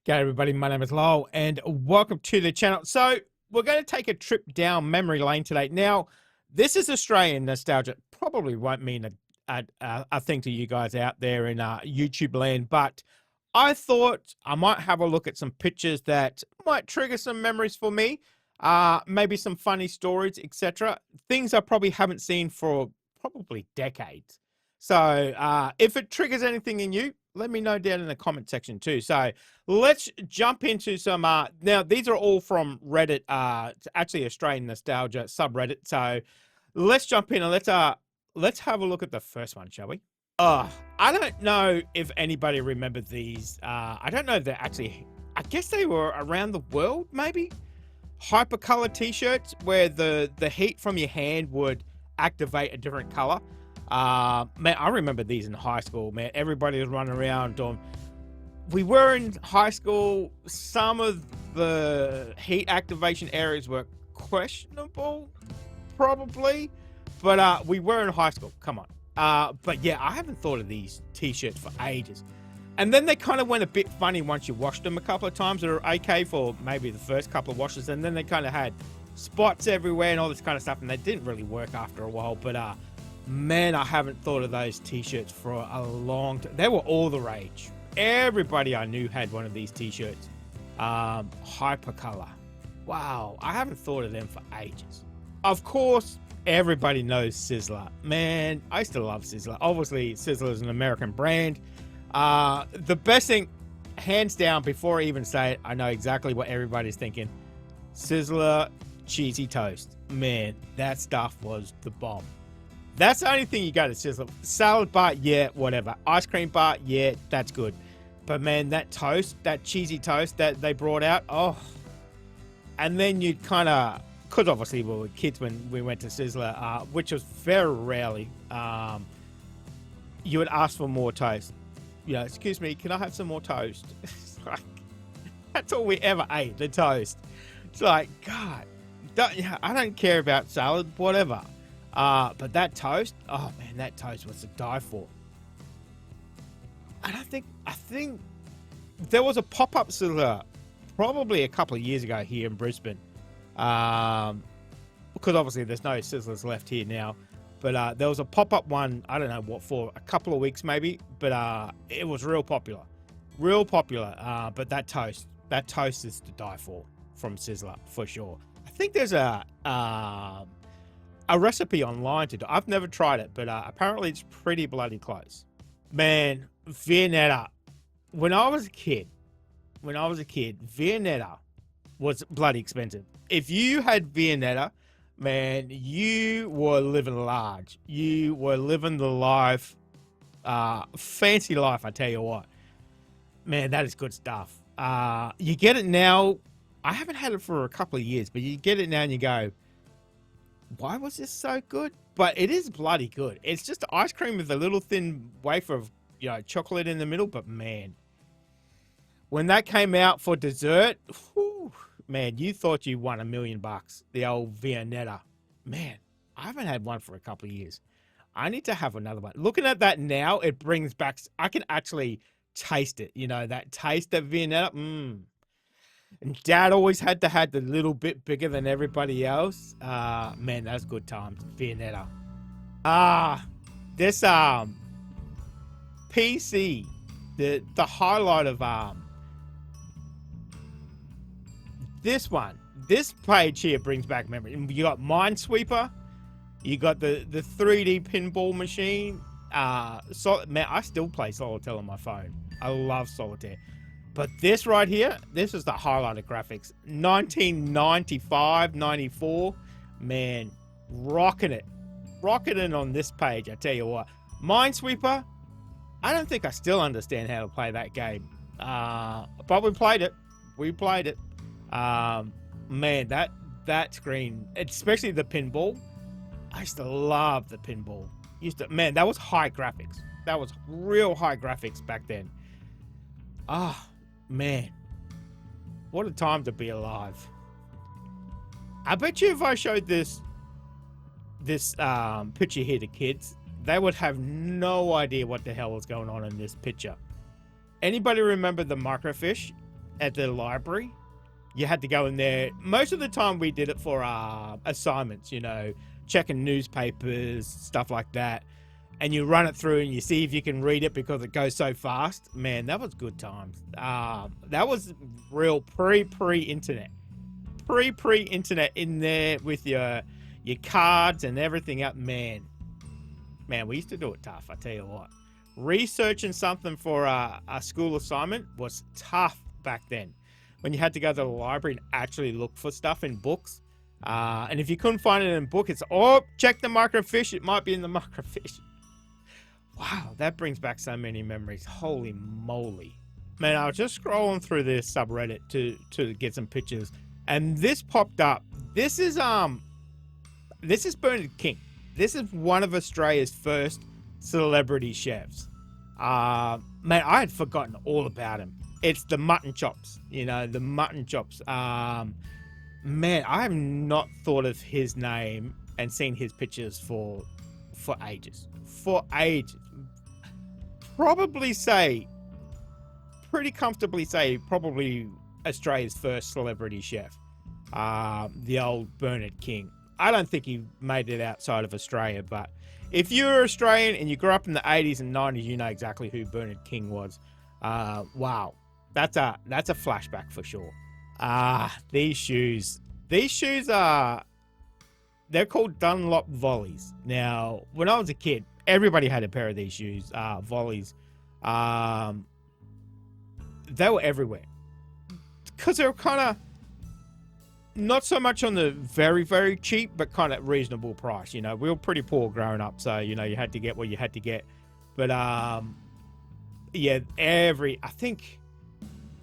G'day everybody, my name is Lowell and welcome to the channel. So we're going to take a trip down memory lane today. Now, this is Australian nostalgia. Probably won't mean a thing to you guys out there in YouTube land, but I thought I might have a look at some pictures that might trigger some memories for me. Maybe some funny stories, etc. Things I probably haven't seen for probably decades. So if it triggers anything in you, let me know down in the comment section too. So let's jump into some now these are all from Reddit, it's actually Australian nostalgia subreddit. So let's jump in and let's have a look at the first one, shall we? I don't know if anybody remembered these. I don't know if they're actually, I guess they were around the world, maybe. Hypercolor t-shirts where the heat from your hand would activate a different color. Man, I remember these in high school, man. Everybody was running around on. We were in high school. Some of the heat activation areas were questionable, probably. But we were in high school. Come on. But yeah, I haven't thought of these t-shirts for ages. And then they kind of went a bit funny once you washed them a couple of times. They were okay for maybe the first couple of washes. And then they kind of had spots everywhere and all this kind of stuff. And they didn't really work after a while. But man, I haven't thought of those t-shirts for a long time. They were all the rage. Everybody I knew had one of these t-shirts. Hypercolor. Wow, I haven't thought of them for ages. Of course, everybody knows Sizzler. Man, I used to love Sizzler. Obviously, Sizzler is an American brand. The best thing, hands down, before I even say it, I know exactly what everybody's thinking. Sizzler cheesy toast. Man, that stuff was the bomb. That's the only thing you got to Sizzler. Salad bar, yeah, whatever. Ice cream bar, yeah, that's good. But man, that toast, that cheesy toast that they brought out, oh. And then you'd kind of, because obviously we were kids when we went to Sizzler, which was very rarely, you would ask for more toast. You know, excuse me, can I have some more toast? Like, that's all we ever ate, the toast. It's like, God, I don't care about salad, whatever. But that toast, oh man, that toast was to die for. And I think there was a pop-up Sizzler probably a couple of years ago here in Brisbane. Because obviously there's no Sizzlers left here now. But there was a pop-up one, I don't know what for, a couple of weeks maybe. But it was real popular. Real popular. But that toast is to die for from Sizzler, for sure. I think there's a recipe online to do. I've never tried it, but apparently it's pretty bloody close. Man, Vonetta. When I was a kid, Vonetta was bloody expensive. If you had Vonetta, man, you were living large. You were living the life, fancy life, I tell you what. Man, that is good stuff. You get it now. I haven't had it for a couple of years, but you get it now and you go, why was this so good? But it is bloody good. It's just ice cream with a little thin wafer of, you know, chocolate in the middle. But man, when that came out for dessert, whew, man, you thought you won $1 million. The old Vonetta. Man, I haven't had one for a couple of years. I need to have another one. Looking at that now, it brings back, I can actually taste it. You know, that taste of Vonetta. And Dad always had to have the little bit bigger than everybody else. Man, that's good times. Vonetta. This PC, the highlight of this one. This page here brings back memory. You got Minesweeper. You got the 3D pinball machine. Man, I still play Solitaire on my phone. I love Solitaire. But this right here, this is the highlight of graphics. 1995, 94. Man, rocking it. Rocking it on this page, I tell you what. Minesweeper, I don't think I still understand how to play that game. But we played it. Man, that screen, especially the pinball. I used to love the pinball. Man, that was high graphics. That was real high graphics back then. Man, what a time to be alive. I bet you if I showed this picture here to kids, they would have no idea what the hell was going on in this picture. Anybody remember the microfiche? at the library. You had to go in there. Most of the time we did it for assignments, checking newspapers, stuff like that. And you run it through and you see if you can read it because it goes so fast. Man, that was good times. That was real pre-internet. Pre-internet in there with your cards and everything up. Man, we used to do it tough, I tell you what. Researching something for a school assignment was tough back then. When you had to go to the library and actually look for stuff in books. And if you couldn't find it in a book, it's, check the microfiche. It might be in the microfiche. Wow, that brings back so many memories. Holy moly. Man, I was just scrolling through this subreddit to get some pictures. And this popped up. This is Bernard King. This is one of Australia's first celebrity chefs. Man, I had forgotten all about him. It's the mutton chops, the mutton chops. Man, I have not thought of his name and seen his pictures for ages. For ages. Pretty comfortably say, probably Australia's first celebrity chef. The old Bernard King. I don't think he made it outside of Australia, but if you're Australian and you grew up in the 80s and 90s, you know exactly who Bernard King was. Wow. That's a flashback for sure. These shoes are, they're called Dunlock volleys. Now, when I was a kid, everybody had a pair of these shoes, volleys. They were everywhere because they were kind of not so much on the very, very cheap, but kind of reasonable price. We were pretty poor growing up, so you had to get what you had to get. But yeah, I think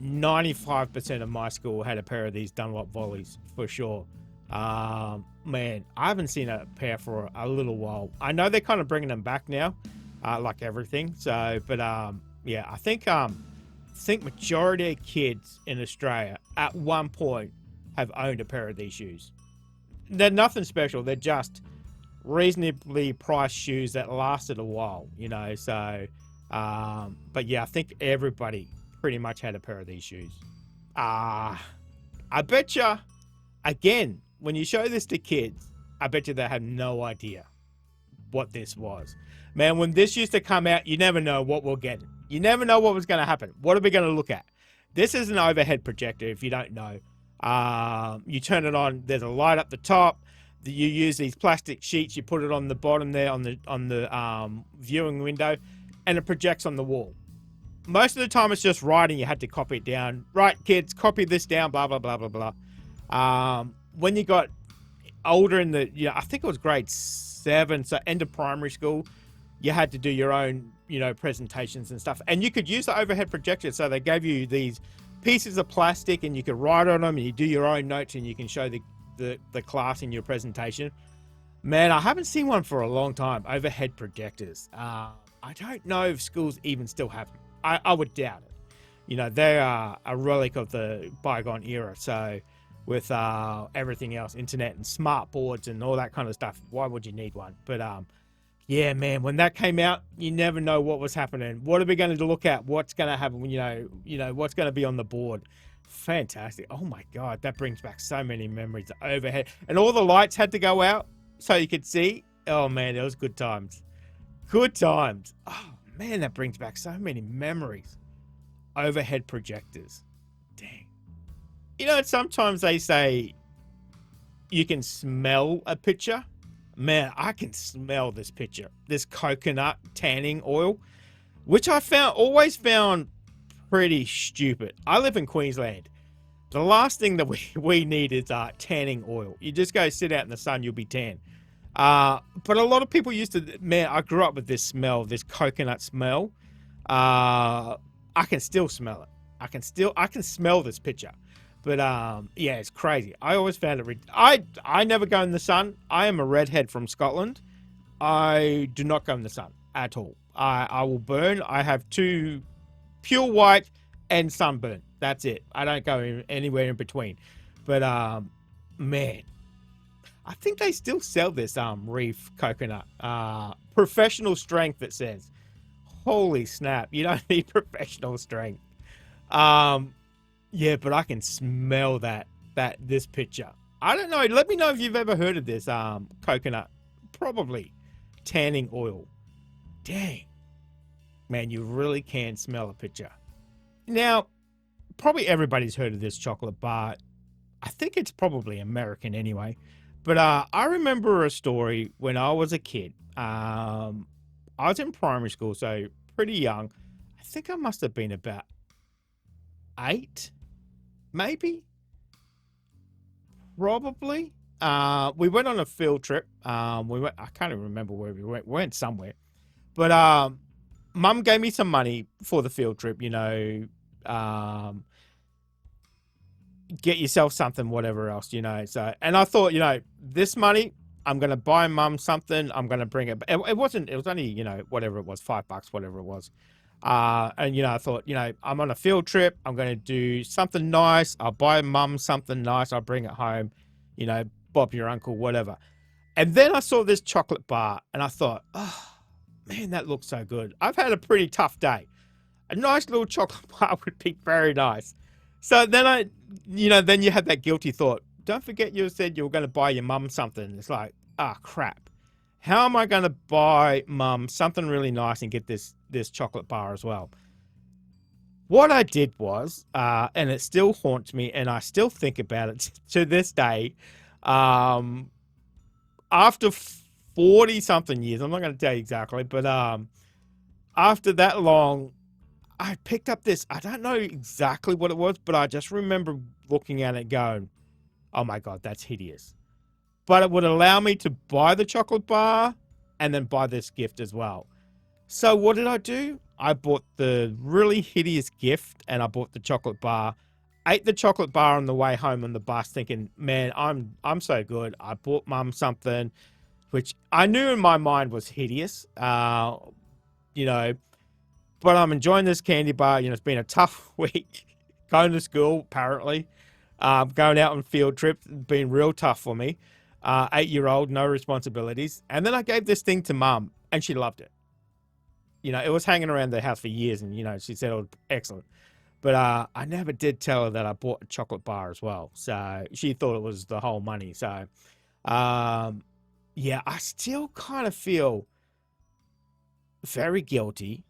95% of my school had a pair of these Dunlop volleys for sure. Man, I haven't seen a pair for a little while. I know they're kind of bringing them back now, like everything. So, but yeah, I think majority of kids in Australia at one point have owned a pair of these shoes. They're nothing special. They're just reasonably priced shoes that lasted a while, So, but yeah, I think everybody pretty much had a pair of these shoes. I bet you, again, when you show this to kids, I bet you they have no idea what this was. Man, when this used to come out, you never know what we'll get. You never know what was going to happen. What are we going to look at? This is an overhead projector, if you don't know. You turn it on, there's a light up the top. You use these plastic sheets, you put it on the bottom there on the viewing window, and it projects on the wall. Most of the time it's just writing, you had to copy it down. Right, kids, copy this down, blah, blah, blah, blah, blah. When you got older in I think it was grade 7, so end of primary school, you had to do your own, presentations and stuff. And you could use the overhead projector, so they gave you these pieces of plastic and you could write on them and you do your own notes and you can show the class in your presentation. Man, I haven't seen one for a long time, overhead projectors. I don't know if schools even still have them. I would doubt it. They are a relic of the bygone era. So with everything else, internet and smart boards and all that kind of stuff, why would you need one? But yeah, man, when that came out, you never know what was happening. What are we going to look at? What's going to happen? What's going to be on the board? Fantastic. Oh my God, that brings back so many memories. The overhead and all the lights had to go out so you could see. Oh man, it was good times. Good times. Oh man, that brings back so many memories. Overhead projectors. Dang. Sometimes they say you can smell a picture. Man, I can smell this picture. This coconut tanning oil, which I always found pretty stupid. I live in Queensland. The last thing that we need is tanning oil. You just go sit out in the sun, you'll be tan. But a lot of people used to, man, I grew up with this smell, this coconut smell. I can still smell it. I can smell this picture. But yeah, it's crazy. I always found it. I never go in the sun. I am a redhead from Scotland. I do not go in the sun at all. I will burn. I have two pure white and sunburn. That's it. I don't go anywhere in between. But man, I think they still sell this reef coconut. Professional strength, it says. Holy snap. You don't need professional strength. Yeah, but I can smell this picture. I don't know. Let me know if you've ever heard of this coconut, probably tanning oil. Dang, man, you really can smell a picture. Now, probably everybody's heard of this chocolate bar. I think it's probably American anyway. But I remember a story when I was a kid. I was in primary school, so pretty young. I think I must have been about 8, maybe, probably. We went on a field trip. We went. I can't even remember where we went. We went somewhere, but Mum gave me some money for the field trip. Get yourself something, whatever else, So, and I thought, this money, I'm gonna buy Mum something. I'm gonna bring it. It wasn't. It was only, whatever it was, $5, whatever it was. And I thought, I'm on a field trip. I'm going to do something nice. I'll buy Mum something nice. I'll bring it home, Bob your uncle, whatever. And then I saw this chocolate bar and I thought, oh man, that looks so good. I've had a pretty tough day. A nice little chocolate bar would be very nice. So then then you have that guilty thought. Don't forget you said you were going to buy your mum something. It's like, crap. How am I going to buy Mum something really nice and get this chocolate bar as well? What I did was, and it still haunts me, and I still think about it to this day, after 40-something years, I'm not going to tell you exactly, but after that long, I picked up this. I don't know exactly what it was, but I just remember looking at it going, oh my God, that's hideous. But it would allow me to buy the chocolate bar and then buy this gift as well. So what did I do? I bought the really hideous gift and I bought the chocolate bar. Ate the chocolate bar on the way home on the bus thinking, man, I'm so good. I bought Mum something, which I knew in my mind was hideous, but I'm enjoying this candy bar. It's been a tough week going to school, apparently. Going out on field trips, been real tough for me. 8-year-old, no responsibilities. And then I gave this thing to Mum and she loved it. It was hanging around the house for years and, she said it was excellent. But I never did tell her that I bought a chocolate bar as well. So she thought it was the whole money. So, I still kind of feel very guilty.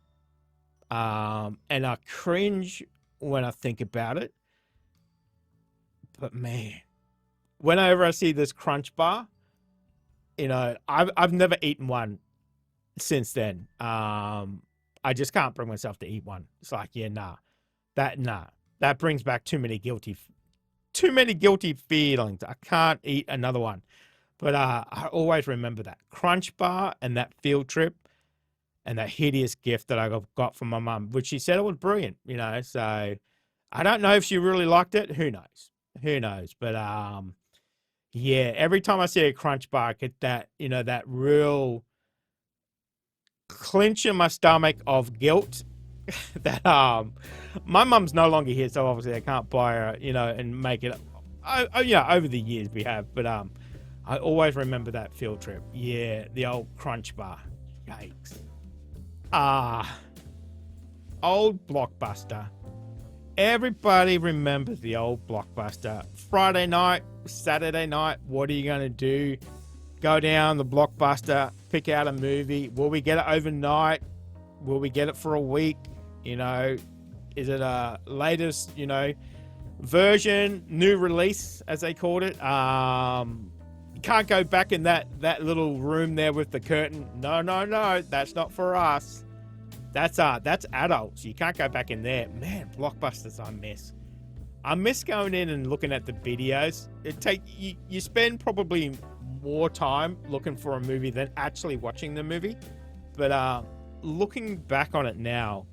And I cringe when I think about it. But man, whenever I see this Crunch bar, I've never eaten one since then. I just can't bring myself to eat one. It's like, that brings back too many guilty feelings. I can't eat another one. But I always remember that Crunch bar and that field trip and that hideous gift that I got from my mum, which she said it was brilliant, So I don't know if she really liked it. Who knows? But every time I see a Crunch bar, I get that, that real clench in my stomach of guilt that my mum's no longer here, so obviously I can't buy her, and make it. Over the years we have, but I always remember that field trip. Yeah, the old Crunch bar. Yikes. Old Blockbuster. Everybody remembers the old Blockbuster. Friday night, Saturday night, what are you going to do? Go down the Blockbuster, pick out a movie. Will we get it overnight? Will we get it for a week? Is it a latest, version, new release, as they called it? You can't go back in that little room there with the curtain. No, that's not for us. That's adults. You can't go back in there. Man, Blockbusters I miss going in and looking at the videos. You spend probably more time looking for a movie than actually watching the movie. But looking back on it now,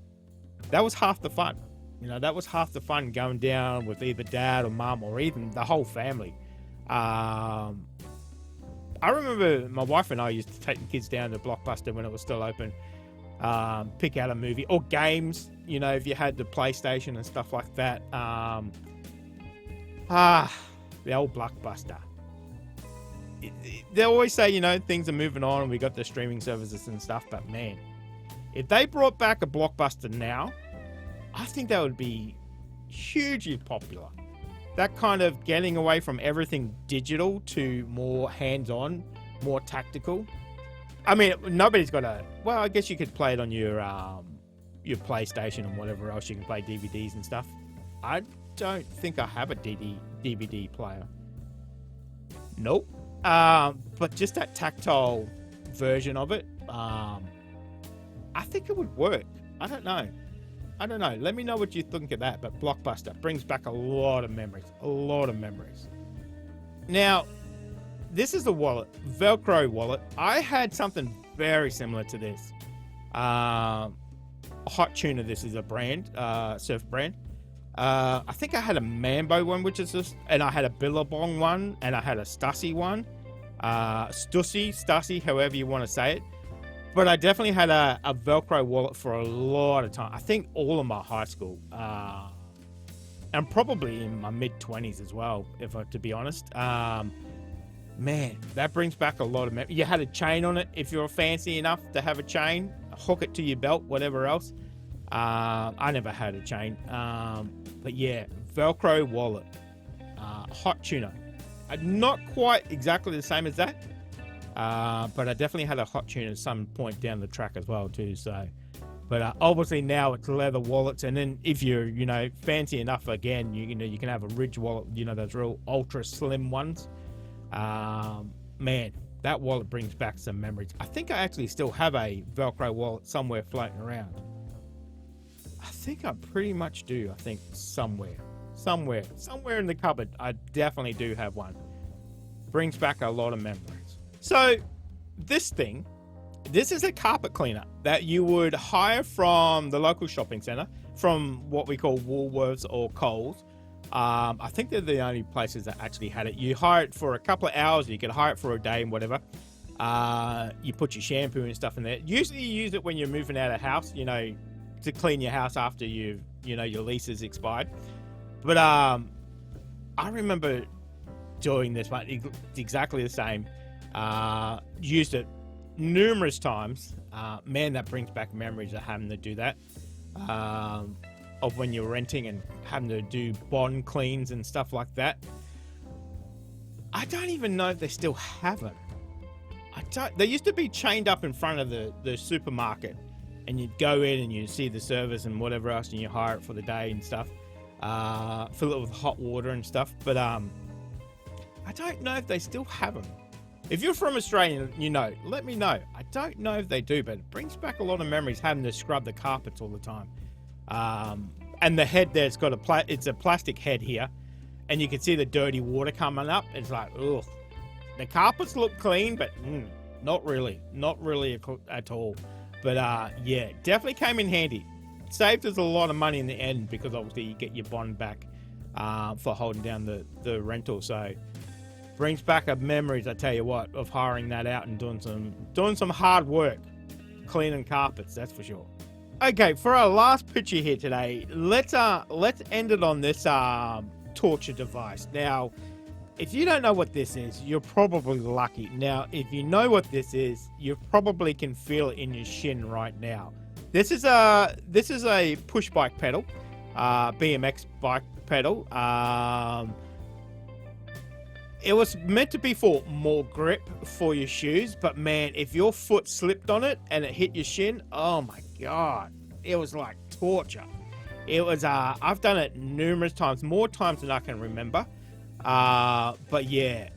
that was half the fun. That was half the fun, going down with either dad or mum or even the whole family. I remember my wife and I used to take the kids down to Blockbuster when it was still open. Pick out a movie or games, if you had the PlayStation and stuff like that. The old Blockbuster. They always say, things are moving on and we got the streaming services and stuff, but man, if they brought back a Blockbuster now, I think that would be hugely popular. That kind of getting away from everything digital to more hands-on, more tactical. I mean, nobody's got a. Well, I guess you could play it on your PlayStation and whatever else. You can play DVDs and stuff. I don't think I have a DVD player. Nope. But just that tactile version of it, I think it would work. I don't know. Let me know what you think of that. But Blockbuster brings back a lot of memories. Now, this is the wallet, Velcro wallet. I had something very similar to this. Hot Tuna, this is a brand, surf brand. I think I had a Mambo one, which is this, and I had a Billabong one, and I had a Stussy one. Stussy, however you want to say it. But I definitely had a Velcro wallet for a lot of time. I think all of my high school. And probably in my mid-20s as well, to be honest. Man, that brings back a lot of memories. You had a chain on it. If you're fancy enough to have a chain, hook it to your belt, whatever else. I never had a chain. But yeah, Velcro wallet. Hot Tuna. Not quite exactly the same as that. But I definitely had a Hot Tuna at some point down the track as well too. So, but obviously now it's leather wallets. And then if you're, fancy enough again, you can have a Ridge wallet, those real ultra slim ones. Man, that wallet brings back some memories. I think I actually still have a Velcro wallet somewhere floating around. I think I pretty much do. I think somewhere in the cupboard, I definitely do have one. Brings back a lot of memories. So this is a carpet cleaner that you would hire from the local shopping center, from what we call Woolworths or Coles. I think they're the only places that actually had it. You hire it for a couple of hours. You could hire it for a day and whatever. You put your shampoo and stuff in there. Usually you use it when you're moving out of house, to clean your house after your lease is expired. But I remember doing this one exactly the same. Used it numerous times. Man, that brings back memories of having to do that. Of when you're renting and having to do bond cleans and stuff like that. I don't even know if they still have them. They used to be chained up in front of the supermarket, and you'd go in and you'd see the service and whatever else, and you hire it for the day and stuff. Fill it with hot water and stuff. But I don't know if they still have them. If you're from Australia, let me know. I don't know if they do, but it brings back a lot of memories having to scrub the carpets all the time. And the head there, it's a plastic head here, and you can see the dirty water coming up. It's like, ugh. The carpets look clean, but not really at all. But yeah, definitely came in handy. Saved us a lot of money in the end, because obviously you get your bond back for holding down the rental. So brings back up memories, I tell you what, of hiring that out and doing some hard work cleaning carpets, that's for sure. Okay, for our last picture here today, let's end it on this torture device. Now, if you don't know what this is, you're probably lucky. Now, if you know what this is, you probably can feel it in your shin right now. This is a push bike pedal, BMX bike pedal. It was meant to be for more grip for your shoes, but man, if your foot slipped on it and it hit your shin, oh my God, it was like torture. It was, I've done it numerous times, more times than I can remember. But yeah,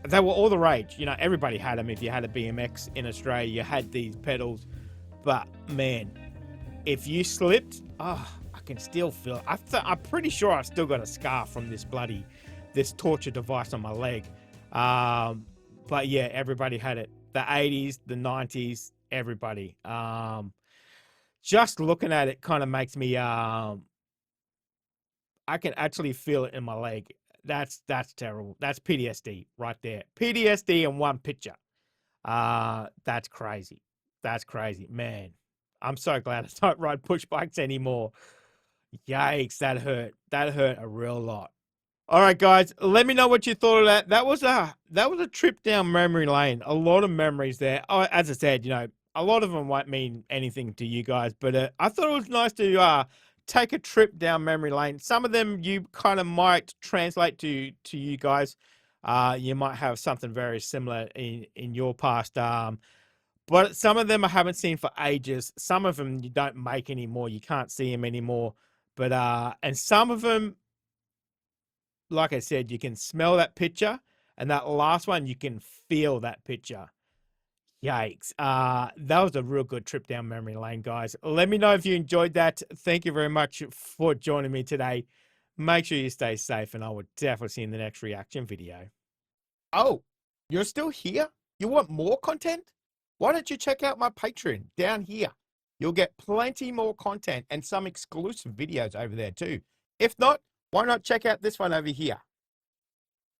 they were all the rage. Everybody had them. If you had a BMX in Australia, you had these pedals. But man, if you slipped, I can still feel it. I'm pretty sure I've still got a scar from this torture device on my leg. But yeah, everybody had it. The 80s, the 90s, everybody. Just looking at it kind of makes me, I can actually feel it in my leg. That's terrible. That's PTSD right there. PTSD in one picture. That's crazy. Man, I'm so glad I don't ride push bikes anymore. Yikes, that hurt. That hurt a real lot. All right, guys, let me know what you thought of that. That was a trip down memory lane. A lot of memories there. Oh, as I said, a lot of them won't mean anything to you guys, but I thought it was nice to take a trip down memory lane. Some of them you kind of might translate to you guys. You might have something very similar in your past. But some of them I haven't seen for ages. Some of them you don't make anymore. You can't see them anymore. But and some of them, like I said, you can smell that picture, and that last one you can feel that picture. Yikes. That was a real good trip down memory lane, guys. Let me know if you enjoyed that. Thank you very much for joining me today. Make sure you stay safe, and I will definitely see you in the next reaction video. Oh, you're still here? You want more content? Why don't you check out my Patreon down here? You'll get plenty more content and some exclusive videos over there too. If not, why not check out this one over here?